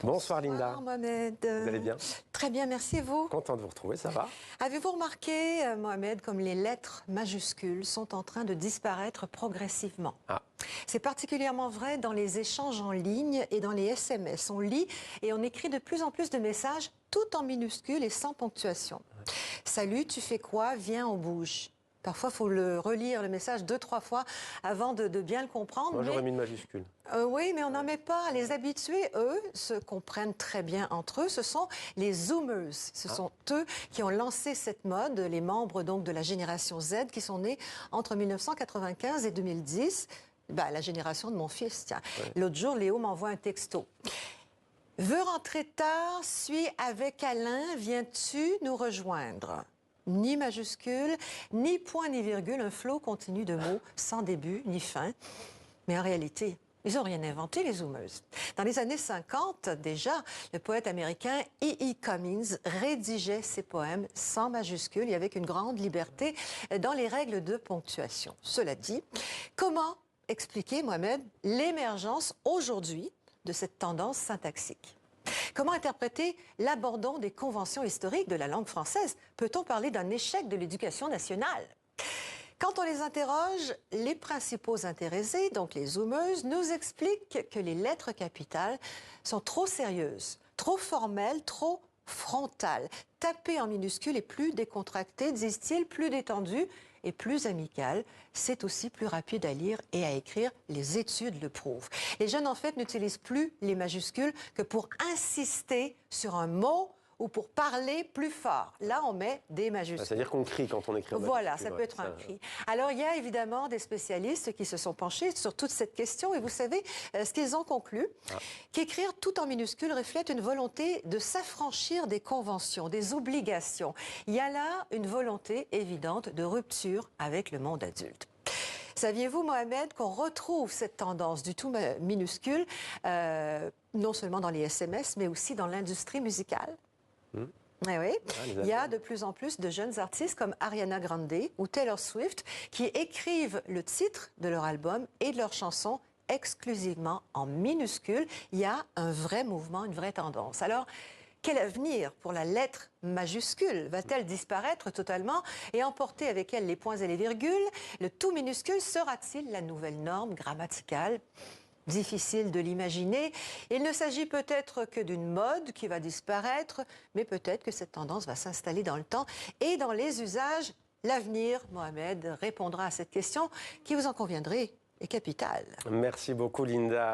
Bonsoir Linda. Mohamed. Vous allez bien? Très bien, merci et vous. Content de vous retrouver, ça va? Avez-vous remarqué, Mohamed, comme les lettres majuscules sont en train de disparaître progressivement? C'est particulièrement vrai dans les échanges en ligne et dans les SMS. On lit et on écrit de plus en plus de messages tout en minuscules et sans ponctuation. Salut, tu fais quoi? Viens, on bouge. Parfois, il faut le relire, le message 2-3 fois avant de bien le comprendre. Moi, j'aurais mis une majuscule. Oui, mais on n'en met pas. Les habitués, eux, se comprennent très bien entre eux. Ce sont les Zoomers. Ce sont eux qui ont lancé cette mode, les membres donc de la génération Z qui sont nés entre 1995 et 2010. La génération de mon fils, tiens. Ouais. L'autre jour, Léo m'envoie un texto. Veux rentrer tard, suis avec Alain, viens-tu nous rejoindre? Ni majuscule, ni point ni virgule, un flot continu de mots sans début ni fin. Mais en réalité, ils n'ont rien inventé, les Zoomers. Dans les années 50, déjà, le poète américain E.E. Cummings rédigeait ses poèmes sans majuscule et avec une grande liberté dans les règles de ponctuation. Cela dit, comment expliquer, Mohamed, l'émergence aujourd'hui de cette tendance syntaxique? Comment interpréter l'abandon des conventions historiques de la langue française? Peut-on parler d'un échec de l'éducation nationale? Quand on les interroge, les principaux intéressés, donc les Zoomers, nous expliquent que les lettres capitales sont trop sérieuses, trop formelles, trop frontales. Taper en minuscules est plus décontracté, disent-ils, plus détendu et plus amical. C'est aussi plus rapide à lire et à écrire. Les études le prouvent. Les jeunes, en fait, n'utilisent plus les majuscules que pour insister sur un mot ou pour parler plus fort. Là, on met des majuscules. C'est-à-dire qu'on crie quand on écrit en majuscule. Voilà, ça peut être un cri. Alors, il y a évidemment des spécialistes qui se sont penchés sur toute cette question. Et vous savez ce qu'ils ont conclu? Qu'écrire tout en minuscules reflète une volonté de s'affranchir des conventions, des obligations. Il y a là une volonté évidente de rupture avec le monde adulte. Saviez-vous, Mohamed, qu'on retrouve cette tendance du tout minuscule, non seulement dans les SMS, mais aussi dans l'industrie musicale? Eh oui, il y a de plus en plus de jeunes artistes comme Ariana Grande ou Taylor Swift qui écrivent le titre de leur album et de leurs chansons exclusivement en minuscules. Il y a un vrai mouvement, une vraie tendance. Alors, quel avenir pour la lettre majuscule? Va-t-elle disparaître totalement et emporter avec elle les points et les virgules? Le tout minuscule sera-t-il la nouvelle norme grammaticale? Difficile de l'imaginer. Il ne s'agit peut-être que d'une mode qui va disparaître, mais peut-être que cette tendance va s'installer dans le temps et dans les usages. L'avenir, Mohamed, répondra à cette question qui, vous en conviendrez, est capitale. Merci beaucoup, Linda.